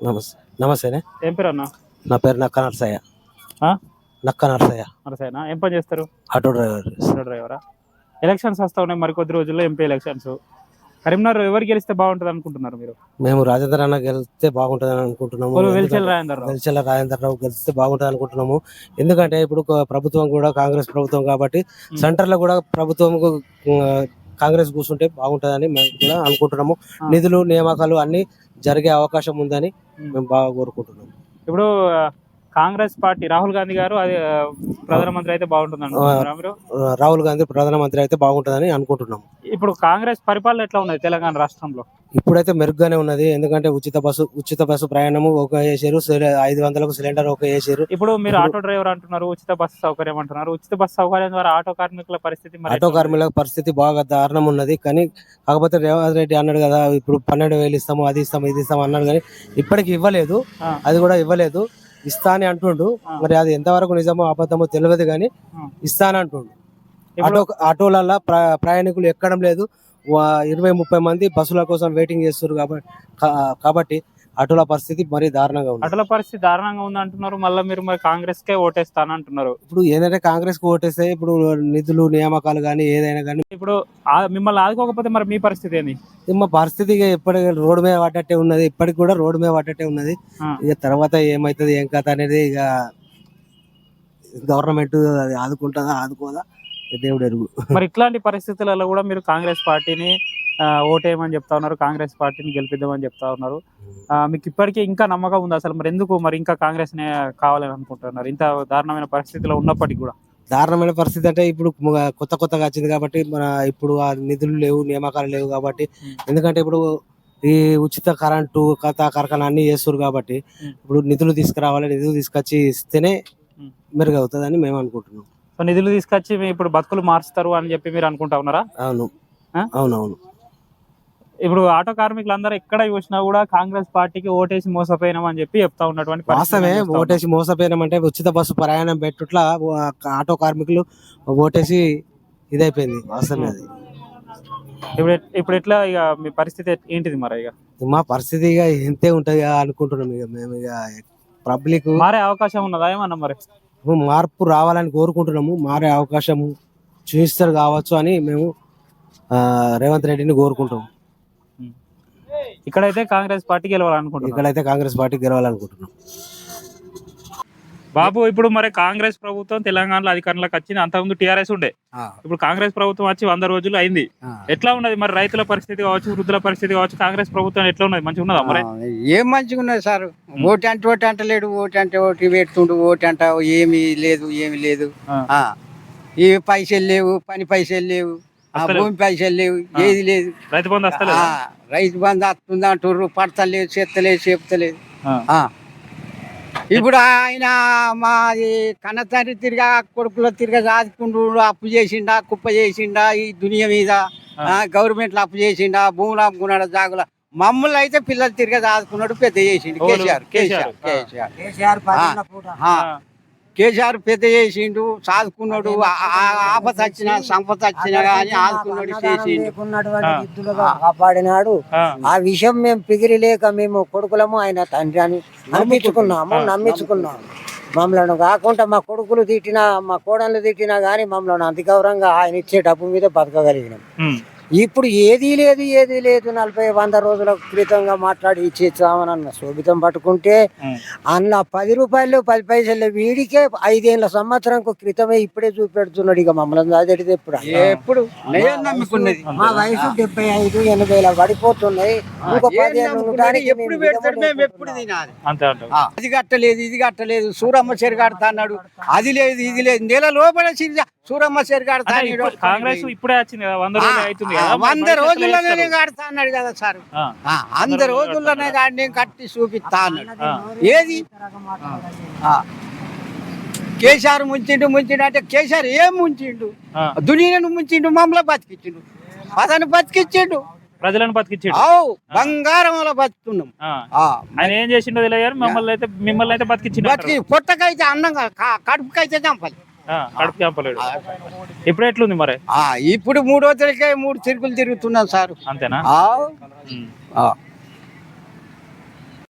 నమస్తే నమస్తేనే. ఏం పేరు అన్న? నా పేరు నక్క నరసయ్య. ఆ? నక్క నరసయ్య. నరసయ్యనా? ఏం పని చేస్తారు? Auto driver. ఆటో డ్రైవరా? ఎలక్షన్స్ వస్తా ఉన్నాయి మరికొద్ది రోజుల్లో, ఎంపీ ఎలక్షన్స్. కరీంనగర్ ఎవరు గెలిస్తే బాగుంటుంది అనుకుంటున్నారు మీరు? మేము రాజేంద్ర అన్న గెలిస్తే బాగుంటుంది అనుకుంటున్నాము. వెలిచెల రాజేందర్ రావు గెలిస్తే బాగుంటుంది అనుకుంటున్నాము. ఎందుకంటే ఇప్పుడు ప్రభుత్వం కూడా కాంగ్రెస్ ప్రభుత్వం కాబట్టి సెంటర్ లో కూడా ప్రభుత్వం కాంగ్రెస్ కూర్చుంటే బాగుంటుందని మేము కూడా అనుకుంటున్నాము. నిధులు నియామకాలు అన్ని జరిగే అవకాశం ఉందని మేము బాగా కోరుకుంటున్నాము. ఇప్పుడు కాంగ్రెస్ పార్టీ రాహుల్ గాంధీ గారు అది ప్రధానమంత్రి అయితే బాగుంటుంది అనుకుంటున్నారా మీరు? రాహుల్ గాంధీ ప్రధానమంత్రి అయితే బాగుంటుందని అనుకుంటున్నాము. ఇప్పుడు కాంగ్రెస్ పరిపాలన ఎట్లా ఉన్నది తెలంగాణ రాష్ట్రంలో? ఇప్పుడైతే మెరుగ్గానే ఉన్నది. ఎందుకంటే ఉచిత బస్సు ప్రయాణము ఒక వేసారు, 500కు సిలిండర్ ఒక వేసారు. ఇప్పుడు మీరు ఆటో డ్రైవర్ అంటున్నారు, ఉచిత బస్సు సౌకర్యం అంటున్నారు. ఉచిత బస్సు సౌకర్యం ద్వారా ఆటో కార్మికుల పరిస్థితి బాగా దారుణం ఉన్నది. కానీ కాకపోతే రేవంత్ రెడ్డి అన్నాడు కదా, ఇప్పుడు 12,000 ఇస్తాము, అది ఇస్తాము, ఇది ఇస్తాము అన్నాడు. కానీ ఇప్పటికి ఇవ్వలేదు, అది కూడా ఇవ్వలేదు. ఇస్తా అని అంటుండు. మరి అది ఎంతవరకు నిజమో అబద్ధమో తెలియదు, కానీ ఇస్తానంటుండు. ఆటోలలో ప్రయాణికులు ఎక్కడం లేదు. 20-30 మంది బస్సుల కోసం వెయిటింగ్ చేస్తారు కాబట్టి ఆటోల పరిస్థితి మరీ దారుణంగా ఉంది. ఆటోల పరిస్థితి దారుణంగా ఉంది అంటున్నారు. మళ్ళీ మీరు మరి కాంగ్రెస్ కే ఓటేస్తాను అంటున్నారు. ఇప్పుడు ఏంటంటే కాంగ్రెస్ కు ఓటేస్తే ఇప్పుడు నిధులు నియామకాలు కానీ ఏదైనా కానీ ఇప్పుడు మిమ్మల్ని ఆదుకోకపోతే మరి మీ పరిస్థితి ఏంది? మా పరిస్థితి ఎప్పటికీ రోడ్డు మీద పడ్డట్టే ఉన్నది. ఇప్పటికి కూడా రోడ్డు మీద పడ్డట్టే ఉన్నది. ఇక తర్వాత ఏమైతుంది ఏం కథ అనేది ఇక గవర్నమెంట్ అది ఆదుకుంటుందా ఆదుకోదా దేవుడు ఎరుగు. మరి ఇట్లాంటి పరిస్థితులలో కూడా మీరు కాంగ్రెస్ పార్టీని ఓటేయమని చెప్తా ఉన్నారు, కాంగ్రెస్ పార్టీని గెలిపిద్దామని చెప్తా ఉన్నారు. మీకు ఇప్పటికీ ఇంకా నమ్మకం ఉంది అసలు? మరి ఎందుకు మరి ఇంకా కాంగ్రెస్ నే కావాలని అనుకుంటున్నారు ఇంత దారుణమైన పరిస్థితిలో ఉన్నప్పటికీ కూడా? దారుణమైన పరిస్థితి అంటే ఇప్పుడు కొత్తగా వచ్చింది కాబట్టి మన ఇప్పుడు ఆ నిధులు లేవు, నియామకాలు లేవు కాబట్టి. ఎందుకంటే ఇప్పుడు ఈ ఉచిత కరెంటు కార్ఖానా అన్ని చేస్తారు కాబట్టి ఇప్పుడు నిధులు తీసుకురావాలి. నిధులు తీసుకొచ్చి ఇస్తేనే మెరుగవుతుంది అని మేము అనుకుంటున్నాం. నిధులు తీసుకొచ్చి ఇప్పుడు బతుకులు మారుస్తారు అని చెప్పి మీరు అనుకుంటా ఉన్నారా? అవునవును. ఇప్పుడు ఆటో కార్మికులందరూ ఎక్కడ చూసినా కూడా కాంగ్రెస్ పార్టీకి ఓటేసి మోసపోయినాం అని చెప్పి చెప్తా ఉన్నటువంటి వాస్తవమే. ఓటేసి మోసపోయినామంటే ఉచిత బస్సు ప్రయాణం పెట్టుట్లా ఆటో కార్మికులు ఓటేసి ఇదైపోయింది. వాస్తవమే అది. ఇప్పుడు ఎట్లా ఇక మీ పరిస్థితి ఏంటిది మరి? ఇక మా పరిస్థితి ఇక ఇంతే ఉంటది అనుకుంటున్నాం. ఇక మేము ఇక పబ్లిక్ మారే అవకాశం ఉన్నదా ఏమన్నా? మరి మార్పు రావాలని కోరుకుంటున్నాము. మారే అవకాశం చూపిస్తారు కావచ్చు అని మేము రేవంత్ రెడ్డిని కోరుకుంటాము. ఇక్కడైతే కాంగ్రెస్ పార్టీ గెలవాలనుకుంటున్నాం. బాబు, ఇప్పుడు మరి కాంగ్రెస్ ప్రభుత్వం తెలంగాణలో అధికారంలోకి వచ్చింది. అంతకుముందు టీఆర్ఎస్ ఉండే, ఇప్పుడు కాంగ్రెస్ ప్రభుత్వం వచ్చి 100 రోజులు అయింది. ఎట్లా ఉన్నది మరి? రైతుల పరిస్థితి కావచ్చు, వృద్ధుల పరిస్థితి కావచ్చు, కాంగ్రెస్ ప్రభుత్వం ఎట్లా ఉన్నది? మంచిగా ఉన్నదా మరి? ఏం మంచిగా ఉన్నది సార్. ఓటు అంటలేడు, ఓటు అంటే ఓటు పెడుతుండు, ఓటు అంట ఏమి లేదు. ఏ పైసలు లేవు, పని పైసలు లేవు, భూమి పైసలు లేవు, ఏది లేదు. రైతు బంధు వస్తుంది అంటారు, పడతలేదు, చెప్తలేదు. ఇప్పుడు ఆయన మాది కన్నతండ్రి తిరిగా కొడుకులో తిరిగా సాదుకుంటూ అప్పు చేసిండా, కుప్ప చేసిండా ఈ దునియా మీద, గవర్నమెంట్ అప్పు చేసిండా, భూములు అమ్ముకున్నాడు, జాగుల. మమ్మల్ని అయితే పిల్లలు తిరిగా సాదుకున్నాడు, పెద్ద చేసిండు కేసీఆర్ పెద్ద చేసిండు, సాదుకున్నాడు. ఆపత వచ్చినా సంపద వచ్చినా కానీ ఆదుకున్నాడు, చేసిండు, కాపాడినాడు. ఆ విషయం మేము పిగిరి లేక మేము కొడుకులము ఆయన తండ్రి అని నమ్మించుకున్నాము. మమ్మల్ని కాకుండా మా కొడుకులు తిట్టినా, మా కోడళ్ళు తిట్టినా గానీ మమ్మల్ని అంత గౌరవంగా ఆయన ఇచ్చే డబ్బు మీద బతకగలిగినాం. ఇప్పుడు ఏదీ లేదు 40-100 రోజుల క్రితంగా మాట్లాడి ఇచ్చేస్తామన్న శోభితం పట్టుకుంటే అందులో 10 రూపాయలు 10 పైసలు వీడికే 5 సంవత్సరం క్రితమే ఇప్పుడే చూపెడుతున్నాడు. ఇక మమ్మల్ని అదేది ఎప్పుడు మా వయసు 75-80 పడిపోతున్నాయి. ఇంకో 10 ఏళ్ళు అది కట్టలేదు, ఇది కట్టలేదు, సూరమ్మ చెరు కడతా అన్నాడు, అది లేదు ఇది లేదు. నెల లోపల సూరమ్మ చెరు కడతా. కాంగ్రెస్ ఇప్పుడే వచ్చింది కదా, 100 రోజులు అవుతుంది. 100 రోజుల్లోనే కడతా అన్నాడు కదా సార్. 100 రోజుల్లోనే కానీ కట్టి చూపిస్తా అన్నాడు. ఏది కేసీఆర్ ముంచిండు అంటే కేసీఆర్ ఏం ముంచిండు? దునియాను ముంచిండు, మమ్మల్ని బతికించిండు, అతను బతికించిండు, ప్రజలను బతికించిండు. బంగారం అలా బతుకుతున్నాం. ఆయన ఏం చేసిండో తెలియదు. మిమ్మల్ని అయితే బతికించిండు. పొట్టకైతే అన్నంగా, కడుపుకైతే చంపాలి, కడుపు చంపలేడు. ఇప్పుడు ఎట్లుంది మరి? ఇప్పుడు 3 రోజులకే 3 తిరుగులు తిరుగుతున్నాం సార్. అంతేనా?